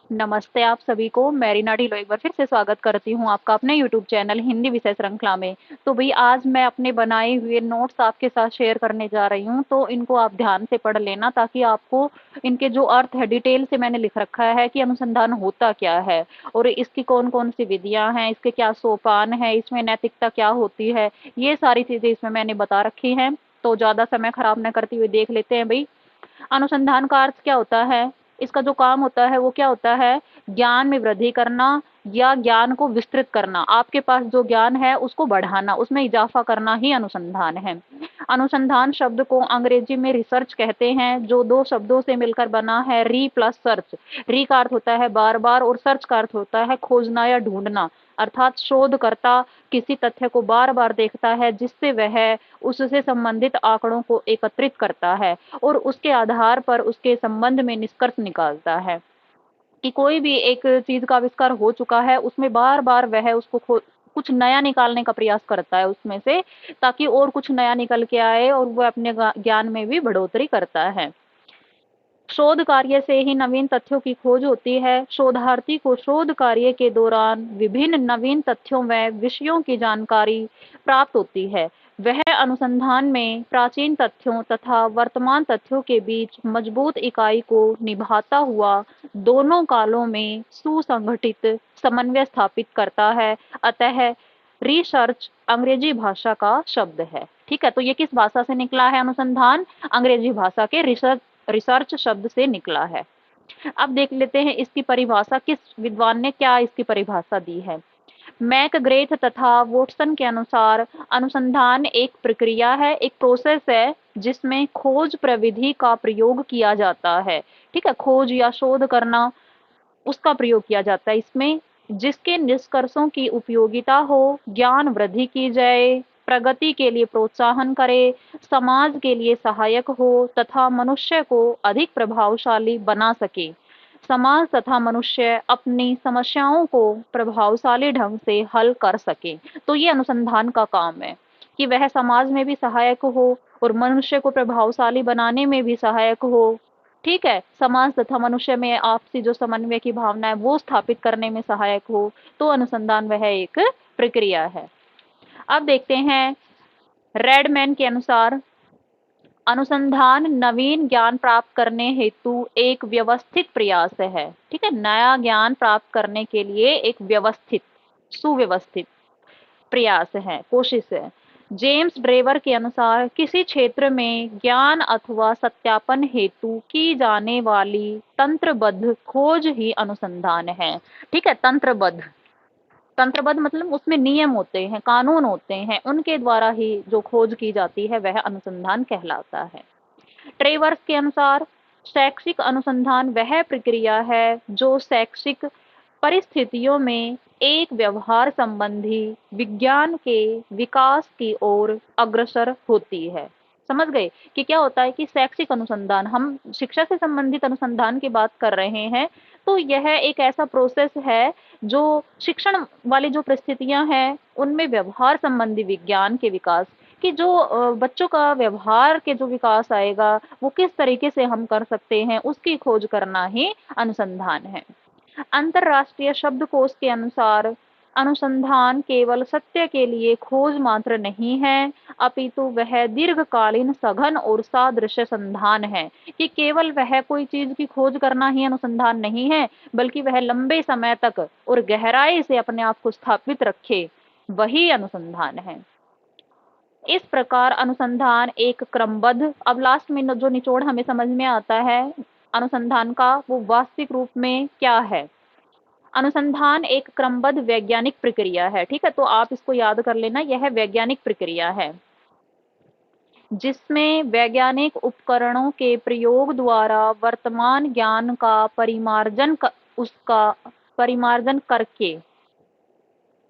नमस्ते आप सभी को। मैं रीना ढिल्लों एक बार फिर से स्वागत करती हूँ आपका अपने यूट्यूब चैनल हिंदी विषय श्रृंखला में। तो भई आज मैं अपने बनाए हुए नोट्स आपके साथ शेयर करने जा रही हूँ, तो इनको आप ध्यान से पढ़ लेना ताकि आपको इनके जो अर्थ है डिटेल से मैंने लिख रखा है कि अनुसंधान होता क्या है और इसकी कौन-कौन सी विधियाँ हैं, इसके क्या सोपान हैं, इसमें नैतिकता क्या होती है, ये सारी चीज़ें इसमें मैंने बता रखी हैं। तो ज़्यादा समय खराब ना करते हुए देख लेते हैं भई। अनुसंधान का अर्थ क्या होता है? इसका जो काम होता है वो क्या होता है? ज्ञान में वृद्धि करना या ज्ञान को विस्तृत करना। आपके पास जो ज्ञान है उसको बढ़ाना, उसमें इजाफा करना ही अनुसंधान है। अनुसंधान शब्द को अंग्रेजी में रिसर्च कहते हैं, जो दो शब्दों से मिलकर बना है, री प्लस सर्च। री का अर्थ होता है बार बार और सर्च का अर्थ होता है खोजना या ढूंढना। अर्थात शोधकर्ता किसी तथ्य को बार बार देखता है जिससे वह उससे संबंधित आंकड़ों को एकत्रित करता है और उसके आधार पर उसके संबंध में निष्कर्ष निकालता है कि कोई भी एक चीज का आविष्कार हो चुका है, उसमें बार बार वह उसको कुछ नया निकालने का प्रयास करता है उसमें से, ताकि और कुछ नया निकल के आए और वह अपने ज्ञान में भी बढ़ोतरी करता है। शोध कार्य से ही नवीन तथ्यों की खोज होती है। शोधार्थी को शोध कार्य के दौरान विभिन्न नवीन तथ्यों व विषयों की जानकारी प्राप्त होती है। वह अनुसंधान में प्राचीन तथ्यों तथा वर्तमान तथ्यों के बीच मजबूत इकाई को निभाता हुआ दोनों कालों में सुसंगठित समन्वय स्थापित करता है। अतः रिसर्च अंग्रेजी भाषा का शब्द है। ठीक है, तो ये किस भाषा से निकला है? अनुसंधान अंग्रेजी भाषा के रिसर्च रिसर्च शब्द से निकला है। अब देख लेते हैं इसकी परिभाषा, किस विद्वान ने क्या इसकी परिभाषा दी है। मैकग्रेथ तथा वोटसन के अनुसार अनुसंधान एक प्रक्रिया है, एक प्रोसेस है जिसमें खोज प्रविधि का प्रयोग किया जाता है। ठीक है, खोज या शोध करना उसका प्रयोग किया जाता है इसमें, जिसके निष्कर्षों की उपयोगिता हो, ज्ञान वृद्धि की जाए, प्रगति के लिए प्रोत्साहन करे, समाज के लिए सहायक हो तथा मनुष्य को अधिक प्रभावशाली बना सके। समाज तथा मनुष्य अपनी समस्याओं को प्रभावशाली ढंग से हल कर सके। तो ये अनुसंधान का काम है कि वह समाज में भी सहायक हो और मनुष्य को प्रभावशाली बनाने में भी सहायक हो। ठीक है, समाज तथा मनुष्य में आपसी जो समन्वय की भावना है वो स्थापित करने में सहायक हो। तो अनुसंधान वह एक प्रक्रिया है। अब देखते हैं रेडमैन के अनुसार अनुसंधान नवीन ज्ञान प्राप्त करने हेतु एक व्यवस्थित प्रयास है। ठीक है, नया ज्ञान प्राप्त करने के लिए एक व्यवस्थित सुव्यवस्थित प्रयास है, कोशिश है। जेम्स ब्रेवर के अनुसार किसी क्षेत्र में ज्ञान अथवा सत्यापन हेतु की जाने वाली तंत्रबद्ध खोज ही अनुसंधान है। ठीक है, तंत्रबद्ध, तंत्रबद्ध मतलब उसमें नियम होते हैं, कानून होते हैं, उनके द्वारा ही जो खोज की जाती है वह अनुसंधान कहलाता है। ट्रेवर्स के अनुसार शैक्षिक अनुसंधान वह प्रक्रिया है जो शैक्षिक परिस्थितियों में एक व्यवहार संबंधी विज्ञान के विकास की ओर अग्रसर होती है। समझ गए कि क्या होता है कि शैक्षिक अनुसंधान, हम शिक्षा से संबंधित अनुसंधान की बात कर रहे हैं, तो यह एक ऐसा प्रोसेस है जो शिक्षण वाली जो परिस्थितियां हैं उनमें व्यवहार संबंधी विज्ञान के विकास कि जो बच्चों का व्यवहार के जो विकास आएगा वो किस तरीके से हम कर सकते हैं उसकी खोज करना ही अनुसंधान है। अंतरराष्ट्रीय शब्दकोश के अनुसार अनुसंधान केवल सत्य के लिए खोज मात्र नहीं है, अपितु वह दीर्घकालीन सघन और सादृश्य संधान है। कि केवल वह कोई चीज की खोज करना ही अनुसंधान नहीं है, बल्कि वह लंबे समय तक और गहराई से अपने आप को स्थापित रखे, वही अनुसंधान है। इस प्रकार अनुसंधान एक क्रमबद्ध, अब लास्ट में जो निचोड़ हमें समझ में आता है अनुसंधान का, वो वास्तविक रूप में क्या है। अनुसंधान एक क्रमबद्ध वैज्ञानिक प्रक्रिया है। ठीक है, तो आप इसको याद कर लेना, यह वैज्ञानिक प्रक्रिया है जिसमें वैज्ञानिक उपकरणों के प्रयोग द्वारा वर्तमान ज्ञान का उसका परिमार्जन करके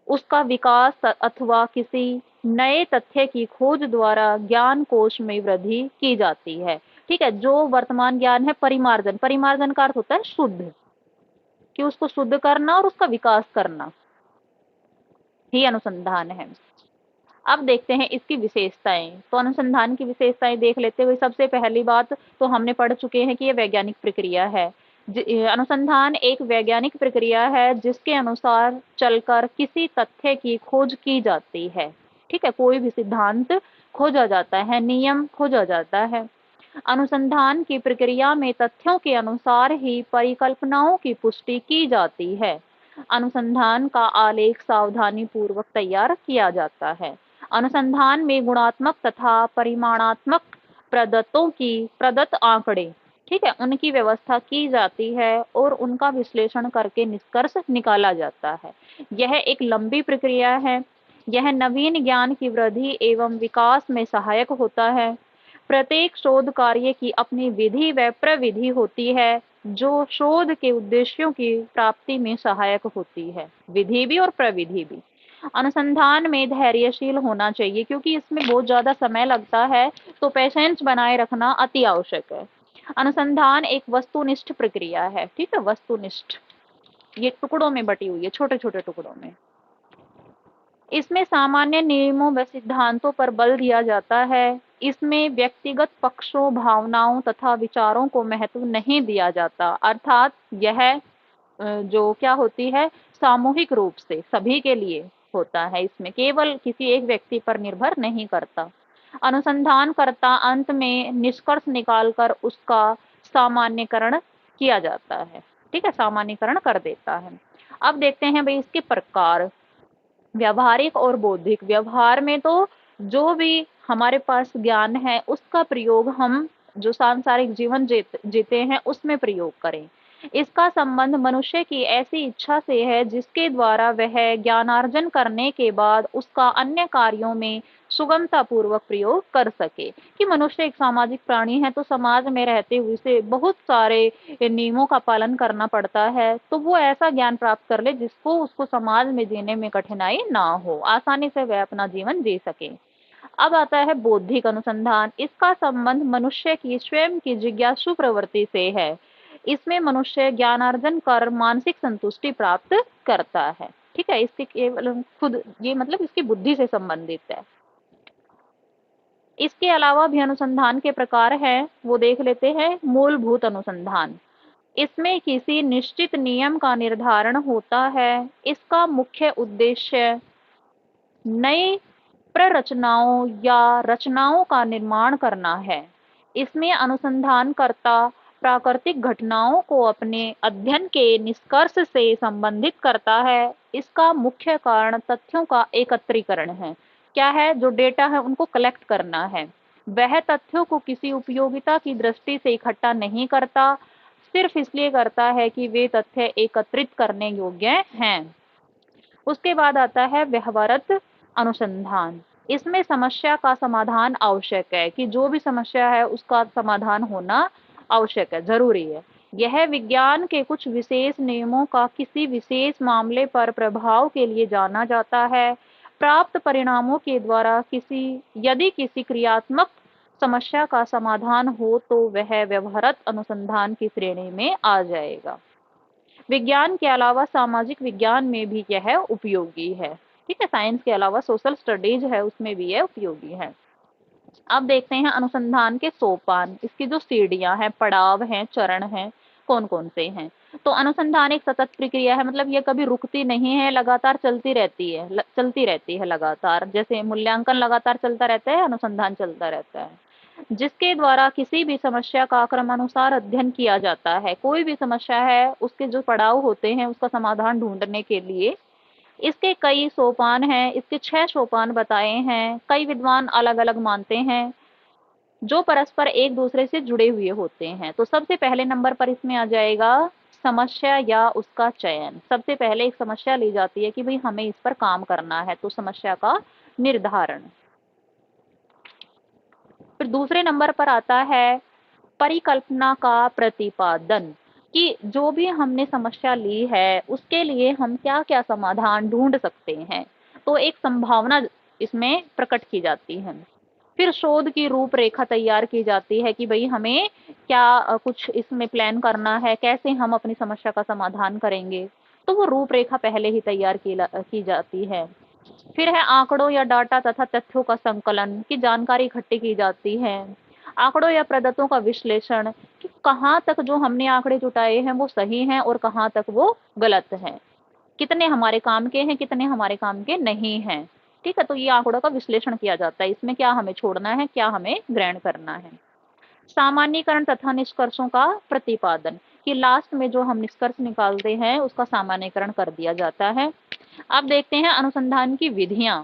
उसका विकास अथवा किसी नए तथ्य की खोज द्वारा ज्ञान कोश में वृद्धि की जाती है। ठीक है, जो वर्तमान ज्ञान है, परिमार्जन, परिमार्जन का अर्थ होता है शुद्ध, कि उसको शुद्ध करना और उसका विकास करना ही अनुसंधान है। अब देखते हैं इसकी विशेषताएं। तो अनुसंधान की विशेषताएं देख लेते हुए सबसे पहली बात तो हमने पढ़ चुके हैं कि यह वैज्ञानिक प्रक्रिया है अनुसंधान एक वैज्ञानिक प्रक्रिया है जिसके अनुसार चलकर किसी तथ्य की खोज की जाती है। ठीक है, कोई भी सिद्धांत खोजा जाता है, नियम खोजा जाता है। अनुसंधान की प्रक्रिया में तथ्यों के अनुसार ही परिकल्पनाओं की पुष्टि की जाती है। अनुसंधान का आलेख सावधानी पूर्वक तैयार किया जाता है। अनुसंधान में गुणात्मक तथा परिमाणात्मक प्रदत्त आंकड़े, ठीक है, उनकी व्यवस्था की जाती है और उनका विश्लेषण करके निष्कर्ष निकाला जाता है। यह एक लंबी प्रक्रिया है। यह नवीन ज्ञान की वृद्धि एवं विकास में सहायक होता है। प्रत्येक शोध कार्य की अपनी विधि व प्रविधि होती है जो शोध के उद्देश्यों की प्राप्ति में सहायक होती है, विधि भी और प्रविधि भी। अनुसंधान में धैर्यशील होना चाहिए क्योंकि इसमें बहुत ज्यादा समय लगता है, तो पेशेंस बनाए रखना अति आवश्यक है। अनुसंधान एक वस्तुनिष्ठ प्रक्रिया है। ठीक है, वस्तुनिष्ठ, ये टुकड़ों में बटी हुई है, छोटे छोटे टुकड़ों में। इसमें सामान्य नियमों व सिद्धांतों पर बल दिया जाता है। इसमें व्यक्तिगत पक्षों, भावनाओं तथा विचारों को महत्व नहीं दिया जाता, अर्थात यह जो क्या होती है, सामूहिक रूप से सभी के लिए होता है, इसमें केवल किसी एक व्यक्ति पर निर्भर नहीं करता। अनुसंधानकर्ता अंत में निष्कर्ष निकालकर उसका सामान्यकरण किया जाता है। ठीक है, सामान्यकरण कर देता है। अब देखते हैं भाई इसके प्रकार, व्यावहारिक और बौद्धिक। व्यवहार में तो जो भी हमारे पास ज्ञान है उसका प्रयोग हम जो सांसारिक जीवन जीते हैं उसमें प्रयोग करें। इसका संबंध मनुष्य की ऐसी इच्छा से है जिसके द्वारा वह ज्ञानार्जन करने के बाद उसका अन्य कार्यों में सुगमता पूर्वक प्रयोग कर सके। कि मनुष्य एक सामाजिक प्राणी है, तो समाज में रहते हुए से बहुत सारे नियमों का पालन करना पड़ता है, तो वो ऐसा ज्ञान प्राप्त कर ले जिसको उसको समाज में जीने में कठिनाई ना हो, आसानी से वह अपना जीवन जी सके। अब आता है बौद्धिक अनुसंधान। इसका संबंध मनुष्य की स्वयं की जिज्ञासु प्रवृत्ति से है। इसमें मनुष्य ज्ञानार्जन कर मानसिक संतुष्टि प्राप्त करता है। ठीक है, इसके केवल खुद ये मतलब इसकी बुद्धि से संबंधित है। इसके अलावा भी अनुसंधान के प्रकार हैं, वो देख लेते हैं। मूलभूत अनुसंधान, इसमें किसी निश्चित नियम का निर्धारण होता है। इसका मुख्य उद्देश्य नई प्ररचनाओं या रचनाओं का निर्माण करना है। इसमें अनुसंधानकर्ता प्राकृतिक घटनाओं को अपने अध्ययन के निष्कर्ष से संबंधित करता है। इसका मुख्य कारण तथ्यों का एकत्रीकरण है। क्या है, जो डेटा है उनको कलेक्ट करना है। वह तथ्यों को किसी उपयोगिता की दृष्टि से इकट्ठा नहीं करता, सिर्फ इसलिए करता है कि वे तथ्य एकत्रित करने योग्य हैं। उसके बाद आता है व्यवहारत अनुसंधान। इसमें समस्या का समाधान आवश्यक है, कि जो भी समस्या है उसका समाधान होना आवश्यक है, जरूरी है। यह विज्ञान के कुछ विशेष नियमों का किसी विशेष मामले पर प्रभाव के लिए जाना जाता है। प्राप्त परिणामों के द्वारा यदि किसी क्रियात्मक समस्या का समाधान हो तो वह व्यवहारत अनुसंधान की श्रेणी में आ जाएगा। विज्ञान के अलावा सामाजिक विज्ञान में भी यह उपयोगी है। ठीक है, साइंस के अलावा सोशल स्टडीज है उसमें भी यह उपयोगी है। अब देखते हैं अनुसंधान के सोपान, इसकी जो सीढ़ियां हैं, पड़ाव हैं, चरण हैं, कौन कौन से हैं। तो अनुसंधान एक सतत प्रक्रिया है, मतलब ये कभी रुकती नहीं है, लगातार चलती रहती है लगातार। जैसे मूल्यांकन लगातार चलता रहता है, अनुसंधान चलता रहता है, जिसके द्वारा किसी भी समस्या का क्रमानुसार अध्ययन किया जाता है। कोई भी समस्या है उसके जो पड़ाव होते हैं उसका समाधान ढूंढने के लिए इसके कई सोपान हैं। इसके 6 सोपान बताए हैं। कई विद्वान अलग अलग मानते हैं, जो परस्पर एक दूसरे से जुड़े हुए होते हैं। तो सबसे पहले नंबर पर इसमें आ जाएगा समस्या या उसका चयन। सबसे पहले एक समस्या ली जाती है कि भाई हमें इस पर काम करना है, तो समस्या का निर्धारण। फिर दूसरे नंबर पर आता है परिकल्पना का प्रतिपादन, कि जो भी हमने समस्या ली है उसके लिए हम क्या क्या समाधान ढूंढ सकते हैं, तो एक संभावना इसमें प्रकट की जाती है। फिर शोध की रूपरेखा तैयार की जाती है कि भाई हमें क्या कुछ इसमें प्लान करना है, कैसे हम अपनी समस्या का समाधान करेंगे, तो वो रूपरेखा पहले ही तैयार की जाती है। फिर है आंकड़ों या डाटा तथा तथ्यों का संकलन, की जानकारी इकट्ठी की जाती है। आंकड़ों या प्रदत्तों का विश्लेषण कि कहाँ तक जो हमने आंकड़े जुटाए हैं वो सही हैं और कहाँ तक वो गलत हैं, कितने हमारे काम के हैं, कितने हमारे काम के नहीं हैं। ठीक है, तो ये आंकड़ों का विश्लेषण किया जाता है, इसमें क्या हमें छोड़ना है, क्या हमें ग्रहण करना है। सामान्यीकरण तथा निष्कर्षों का प्रतिपादन, कि लास्ट में जो हम निष्कर्ष निकालते हैं उसका सामान्यीकरण कर दिया जाता है। अब देखते हैं अनुसंधान की विधियां।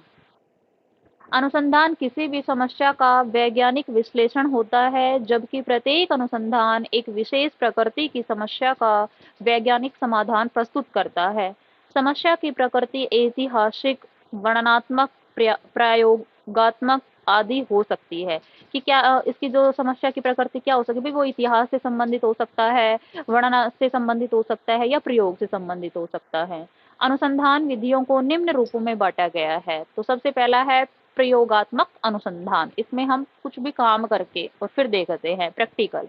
अनुसंधान किसी भी समस्या का वैज्ञानिक विश्लेषण होता है, जबकि प्रत्येक अनुसंधान एक विशेष प्रकृति की समस्या का वैज्ञानिक समाधान प्रस्तुत करता है। समस्या की प्रकृति ऐतिहासिक, वर्णनात्मक, प्रयोगात्मक आदि हो सकती है। कि क्या इसकी जो समस्या की प्रकृति क्या हो सकती है, वो इतिहास से संबंधित हो सकता है, वर्णन से संबंधित हो सकता है, या प्रयोग से संबंधित हो सकता है। अनुसंधान विधियों को निम्न रूपों में बांटा गया है। तो सबसे पहला है प्रयोगात्मक अनुसंधान, इसमें हम कुछ भी काम करके और फिर देखते हैं प्रैक्टिकल।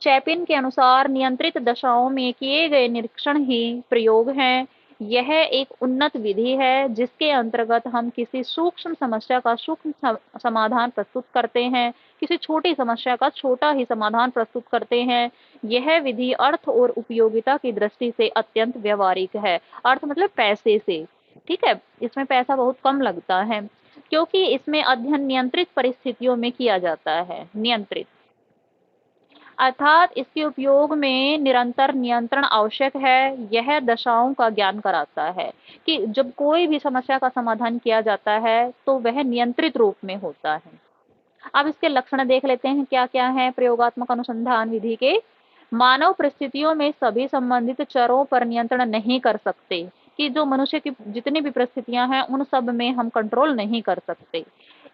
चैपिन के अनुसार नियंत्रित दशाओं में किए गए निरीक्षण ही प्रयोग हैं। यह एक उन्नत विधि है जिसके अंतर्गत हम किसी सूक्ष्म समस्या का सूक्ष्म समाधान प्रस्तुत करते हैं, किसी छोटी समस्या का छोटा ही समाधान प्रस्तुत करते हैं। यह विधि अर्थ और उपयोगिता की दृष्टि से अत्यंत व्यवहारिक है। अर्थ मतलब पैसे से, ठीक है, इसमें पैसा बहुत कम लगता है, क्योंकि इसमें अध्ययन नियंत्रित परिस्थितियों में किया जाता है। नियंत्रित अर्थात इसके उपयोग में निरंतर नियंत्रण आवश्यक है। यह दशाओं का ज्ञान कराता है कि जब कोई भी समस्या का समाधान किया जाता है तो वह नियंत्रित रूप में होता है। अब इसके लक्षण देख लेते हैं क्या क्या है प्रयोगात्मक अनुसंधान विधि के। मानव परिस्थितियों में सभी संबंधित चरों पर नियंत्रण नहीं कर सकते, कि जो मनुष्य की जितनी भी परिस्थितियां हैं उन सब में हम कंट्रोल नहीं कर सकते।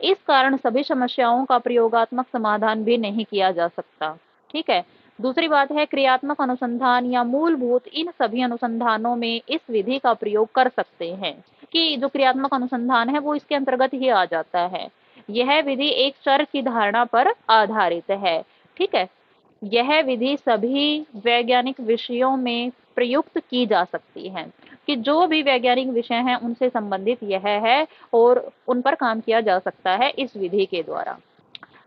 इस कारण सभी समस्याओं का प्रयोगात्मक समाधान भी नहीं किया जा सकता। ठीक है। दूसरी बात है क्रियात्मक अनुसंधान या मूलभूत इन सभी अनुसंधानों में इस विधि का प्रयोग कर सकते हैं, कि जो क्रियात्मक अनुसंधान है वो इसके अंतर्गत ही आ जाता है। यह विधि एक चर की धारणा पर आधारित है। ठीक है। यह विधि सभी वैज्ञानिक विषयों में प्रयुक्त की जा सकती है, कि जो भी वैज्ञानिक विषय हैं उनसे संबंधित यह है और उन पर काम किया जा सकता है इस विधि के द्वारा।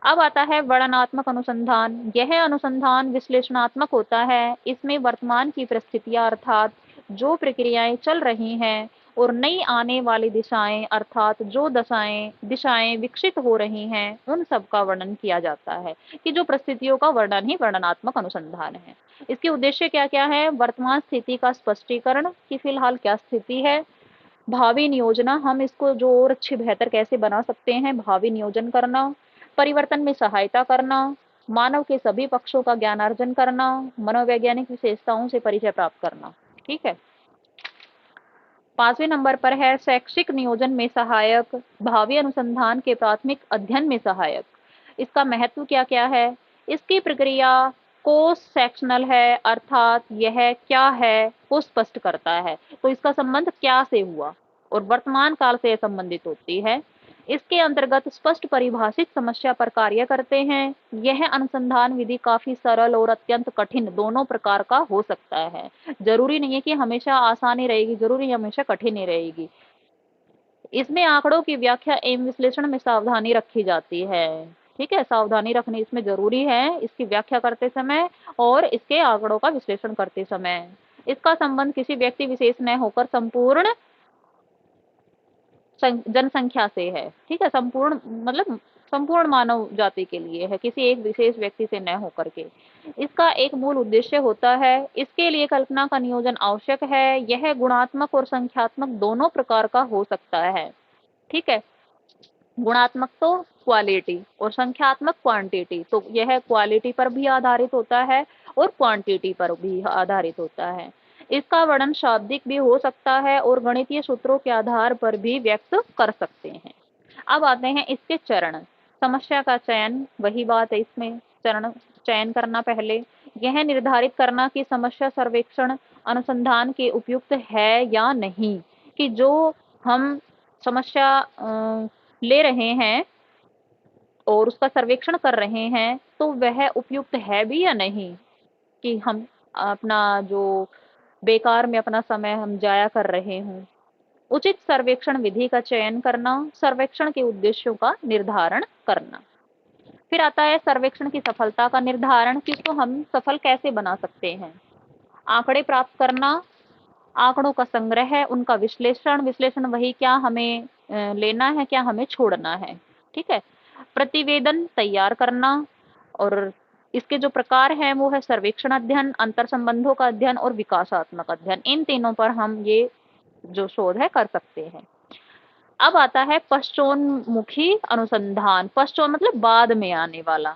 अब आता है वर्णनात्मक अनुसंधान। यह अनुसंधान विश्लेषणात्मक होता है। इसमें वर्तमान की परिस्थितियां अर्थात जो प्रक्रियाएं चल रही हैं और नई आने वाली दिशाएं अर्थात जो दशाएं दिशाएं विकसित हो रही हैं उन सब का वर्णन किया जाता है, कि जो परिस्थितियों का वर्णन ही वर्णनात्मक अनुसंधान है। इसके उद्देश्य क्या क्या है, वर्तमान स्थिति का स्पष्टीकरण, कि फिलहाल क्या स्थिति है। भावी नियोजना, हम इसको जो और अच्छी बेहतर कैसे बना सकते हैं, भावी नियोजन करना। परिवर्तन में सहायता करना। मानव के सभी पक्षों का ज्ञानार्जन करना। मनोवैज्ञानिक विशेषताओं से परिचय प्राप्त करना। ठीक है। 5वें नंबर पर है शैक्षिक नियोजन में सहायक, भावी अनुसंधान के प्राथमिक अध्ययन में सहायक। इसका महत्व क्या क्या है, इसकी प्रक्रिया कोर्स सेक्शनल है, अर्थात यह क्या है वो स्पष्ट करता है, तो इसका संबंध क्या से हुआ और वर्तमान काल से संबंधित होती है। इसके अंतर्गत स्पष्ट परिभाषित समस्या पर कार्य करते हैं। यह अनुसंधान विधि काफी सरल और अत्यंत कठिन दोनों प्रकार का हो सकता है। जरूरी नहीं है कि हमेशा आसानी रहेगी, जरूरी हमेशा कठिन ही रहेगी। इसमें आंकड़ों की व्याख्या एवं विश्लेषण में सावधानी रखी जाती है। ठीक है, सावधानी रखनी इसमें जरूरी है, इसकी व्याख्या करते समय और इसके आंकड़ों का विश्लेषण करते समय। इसका संबंध किसी व्यक्ति विशेष न होकर संपूर्ण जनसंख्या से है। ठीक है, संपूर्ण मतलब संपूर्ण मानव जाति के लिए है, किसी एक विशेष व्यक्ति से न होकर के। इसका एक मूल उद्देश्य होता है। इसके लिए कल्पना का नियोजन आवश्यक है। यह गुणात्मक और संख्यात्मक दोनों प्रकार का हो सकता है। ठीक है, गुणात्मक तो क्वालिटी और संख्यात्मक क्वांटिटी, तो यह क्वालिटी पर भी आधारित होता है और क्वांटिटी पर भी आधारित होता है। इसका वर्णन शाब्दिक भी हो सकता है और गणितीय सूत्रों के आधार पर भी व्यक्त कर सकते हैं। अब आते हैं इसके चरण। समस्या का चयन, वही बात है इसमें, चरण चयन करना पहले। यह निर्धारित करना कि समस्या सर्वेक्षण अनुसंधान के उपयुक्त है या नहीं, कि जो हम समस्या ले रहे हैं और उसका सर्वेक्षण कर रहे हैं तो वह उपयुक्त है भी या नहीं, कि हम अपना जो बेकार में अपना समय हम जाया कर रहे हों। उचित सर्वेक्षण विधि का चयन करना, सर्वेक्षण के उद्देश्यों का निर्धारण करना। फिर आता है सर्वेक्षण की सफलता का निर्धारण, कि इसको हम सफल कैसे बना सकते हैं। आंकड़े प्राप्त करना, आंकड़ों का संग्रह, उनका विश्लेषण, विश्लेषण वही क्या हमें लेना है, क्या हमें छोड़ना है, ठीक है। प्रतिवेदन तैयार करना, और इसके जो प्रकार हैं वो है सर्वेक्षण अध्ययन, अंतर संबंधों का अध्ययन और विकासात्मक अध्ययन। इन तीनों पर हम ये जो शोध है कर सकते हैं। अब आता है पश्चोन्मुखी अनुसंधान। पश्चोन मतलब बाद में आने वाला।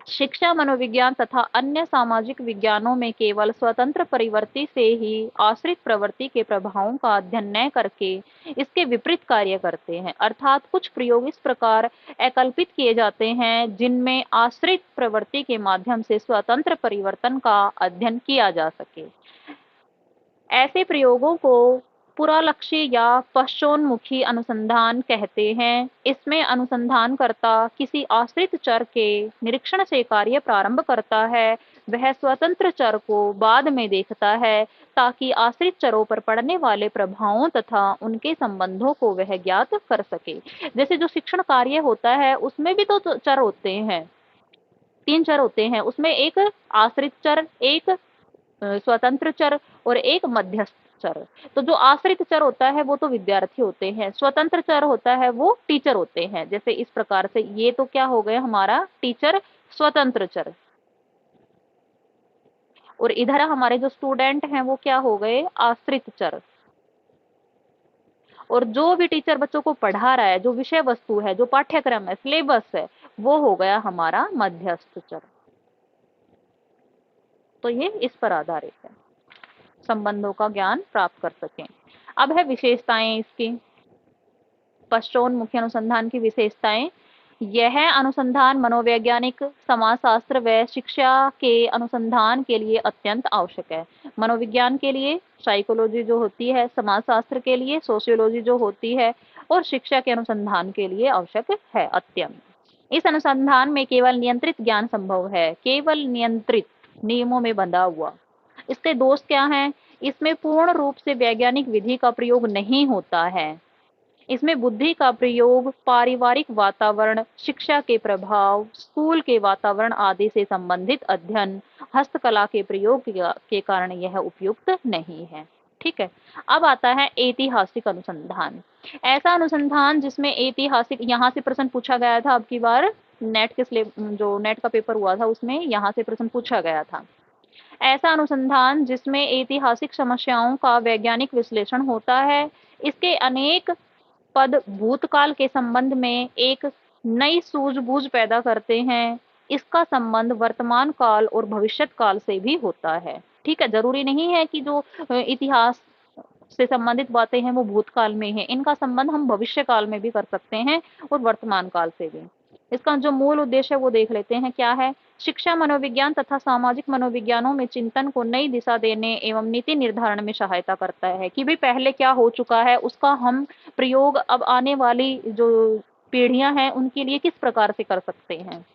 शिक्षा, मनोविज्ञान तथा अन्य सामाजिक विज्ञानों में केवल स्वतंत्र परिवर्ती से ही आश्रित प्रवृत्ति के प्रभावों का अध्ययन न करके इसके विपरीत कार्य करते हैं। अर्थात कुछ प्रयोग इस प्रकार अकल्पित किए जाते हैं जिनमें आश्रित प्रवृत्ति के माध्यम से स्वतंत्र परिवर्तन का अध्ययन किया जा सके। ऐसे प्रयोगों को पुरालक्षी या पश्चोन्मुखी अनुसंधान कहते हैं। इसमें अनुसंधानकर्ता किसी आश्रित चर के निरीक्षण से कार्य प्रारंभ करता है। वह स्वतंत्र चर को बाद में देखता है ताकि आश्रित चरों पर पड़ने वाले प्रभावों तथा उनके संबंधों को वह ज्ञात कर सके। जैसे जो शिक्षण कार्य होता है उसमें भी तो चर होते हैं, 3 चर होते हैं। उसमें एक आश्रित चर, एक स्वतंत्र चर और एक मध्यस्थ चर। तो जो आश्रित चर होता है वो तो विद्यार्थी होते हैं, स्वतंत्र चर होता है वो टीचर होते हैं। जैसे इस प्रकार से ये तो क्या हो गया हमारा टीचर, स्वतंत्र चर, और इधर हमारे जो स्टूडेंट हैं वो क्या हो गए आश्रित चर। और जो भी टीचर बच्चों को पढ़ा रहा है, जो विषय वस्तु है, जो पाठ्यक्रम है, सिलेबस है, वो हो गया हमारा मध्यस्थ चर। तो ये इस पर आधारित है, संबंधों का ज्ञान प्राप्त कर सकें। अब है विशेषताएं इसकी, पश्चोन्मुखी अनुसंधान की विशेषताएं। यह अनुसंधान मनोवैज्ञानिक, समाजशास्त्र व शिक्षा के अनुसंधान के लिए अत्यंत आवश्यक है। मनोविज्ञान के लिए साइकोलॉजी जो होती है, समाजशास्त्र के लिए सोशियोलॉजी जो होती है, और शिक्षा के अनुसंधान के लिए आवश्यक है अत्यंत। इस अनुसंधान में केवल नियंत्रित ज्ञान संभव है, केवल नियंत्रित, नियमों में बंधा हुआ। इसके दोष क्या हैं? इसमें पूर्ण रूप से वैज्ञानिक विधि का प्रयोग नहीं होता है। इसमें बुद्धि का प्रयोग, पारिवारिक वातावरण, शिक्षा के प्रभाव, स्कूल के वातावरण आदि से संबंधित अध्ययन, हस्तकला के प्रयोग के कारण यह उपयुक्त नहीं है। ठीक है। अब आता है ऐतिहासिक अनुसंधान। ऐसा अनुसंधान जिसमें ऐतिहासिक, यहाँ से प्रश्न पूछा गया था अब की बार, नेट के जो नेट का पेपर हुआ था उसमें यहाँ से प्रश्न पूछा गया था। ऐसा अनुसंधान जिसमें ऐतिहासिक समस्याओं का वैज्ञानिक विश्लेषण होता है। इसके अनेक पद भूतकाल के संबंध में एक नई सूझबूझ पैदा करते हैं। इसका संबंध वर्तमान काल और भविष्यत काल से भी होता है। ठीक है, जरूरी नहीं है कि जो इतिहास से संबंधित बातें हैं वो भूतकाल में हैं, इनका संबंध हम भविष्य काल में भी कर सकते हैं और वर्तमान काल से भी। इसका जो मूल उद्देश्य है वो देख लेते हैं क्या है। शिक्षा, मनोविज्ञान तथा सामाजिक मनोविज्ञानों में चिंतन को नई दिशा देने एवं नीति निर्धारण में सहायता करता है, कि भाई पहले क्या हो चुका है उसका हम प्रयोग अब आने वाली जो पीढ़ियां हैं उनके लिए किस प्रकार से कर सकते हैं।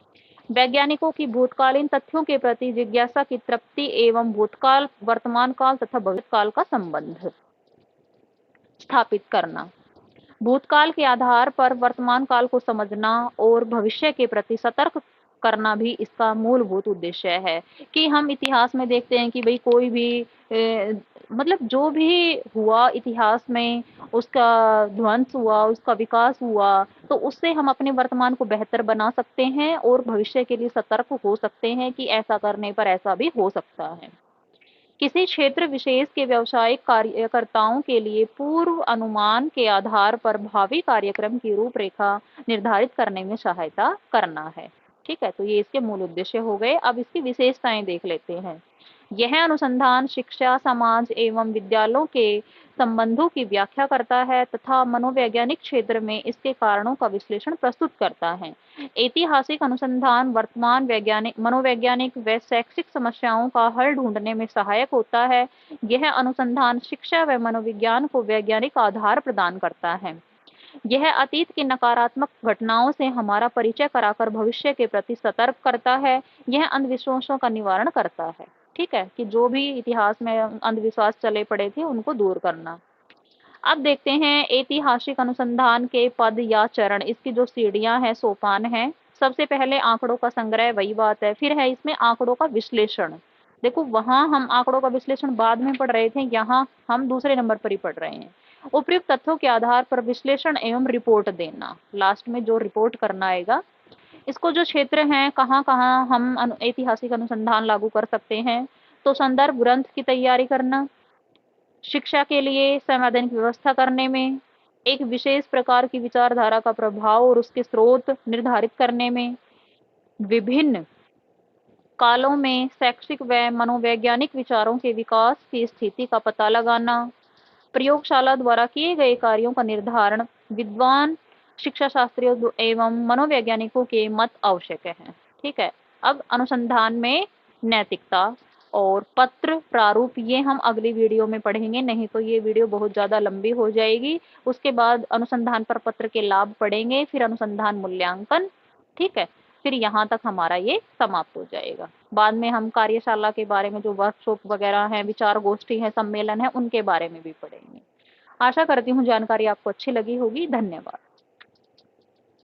वैज्ञानिकों की भूतकालीन तथ्यों के प्रति जिज्ञासा की तृप्ति एवं भूतकाल, वर्तमान काल तथा भविष्य काल का संबंध स्थापित करना। भूतकाल के आधार पर वर्तमान काल को समझना और भविष्य के प्रति सतर्क करना भी इसका मूलभूत उद्देश्य है। कि हम इतिहास में देखते हैं कि भाई कोई भी मतलब जो भी हुआ इतिहास में, उसका ध्वंस हुआ, उसका विकास हुआ, तो उससे हम अपने वर्तमान को बेहतर बना सकते हैं और भविष्य के लिए सतर्क हो सकते हैं कि ऐसा करने पर ऐसा भी हो सकता है। किसी क्षेत्र विशेष के व्यावसायिक कार्यकर्ताओं के लिए पूर्व अनुमान के आधार पर भावी कार्यक्रम की रूपरेखा निर्धारित करने में सहायता करना है। ठीक है, तो ये इसके मूल उद्देश्य हो गए। अब इसकी विशेषताएं देख लेते हैं। यह अनुसंधान शिक्षा, समाज एवं विद्यालयों के संबंधों की व्याख्या करता है तथा मनोवैज्ञानिक क्षेत्र में इसके कारणों का विश्लेषण प्रस्तुत करता है। ऐतिहासिक अनुसंधान वर्तमान वैज्ञानिक, मनोवैज्ञानिक व शैक्षिक समस्याओं का हल ढूंढने में सहायक होता है। यह अनुसंधान शिक्षा व मनोविज्ञान को वैज्ञानिक आधार प्रदान करता है। यह अतीत की नकारात्मक घटनाओं से हमारा परिचय कराकर भविष्य के प्रति सतर्क करता है। यह अंधविश्वासों का निवारण करता है। ठीक है, कि जो भी इतिहास में अंधविश्वास चले पड़े थे उनको दूर करना। अब देखते हैं ऐतिहासिक अनुसंधान के पद या चरण, इसकी जो सीढ़ियां हैं, सोपान हैं। सबसे पहले आंकड़ों का संग्रह, वही बात है। फिर है इसमें आंकड़ों का विश्लेषण। देखो वहां हम आंकड़ों का विश्लेषण बाद में पढ़ रहे थे, यहाँ हम दूसरे नंबर पर ही पढ़ रहे हैं। उपयुक्त तथ्यों के आधार पर विश्लेषण एवं रिपोर्ट देना, लास्ट में जो रिपोर्ट करना आएगा। इसको जो क्षेत्र हैं, कहाँ कहाँ हम ऐतिहासिक अनुसंधान लागू कर सकते हैं, तो संदर्भ ग्रंथ की तैयारी करना, शिक्षा के लिए संवैधानिक व्यवस्था करने में, एक विशेष प्रकार की विचारधारा का प्रभाव और उसके स्रोत निर्धारित करने में, विभिन्न कालों में शैक्षिक व मनोवैज्ञानिक विचारों के विकास की स्थिति का पता लगाना, प्रयोगशाला द्वारा किए गए कार्यों का निर्धारण, विद्वान शिक्षा शास्त्रियों एवं मनोवैज्ञानिकों के मत आवश्यक है। ठीक है। अब अनुसंधान में नैतिकता और पत्र प्रारूप, ये हम अगली वीडियो में पढ़ेंगे, नहीं तो ये वीडियो बहुत ज़्यादा लंबी हो जाएगी। उसके बाद अनुसंधान पर पत्र के लाभ पढ़ेंगे, फिर अनुसंधान मूल्यांकन। ठीक है। फिर यहाँ तक हमारा ये समाप्त हो जाएगा। बाद में हम कार्यशाला के बारे में, जो वर्कशॉप वगैरह हैं, विचार गोष्ठी है, सम्मेलन है, उनके बारे में भी पढ़ेंगे। आशा करती हूँ जानकारी आपको अच्छी लगी होगी। धन्यवाद।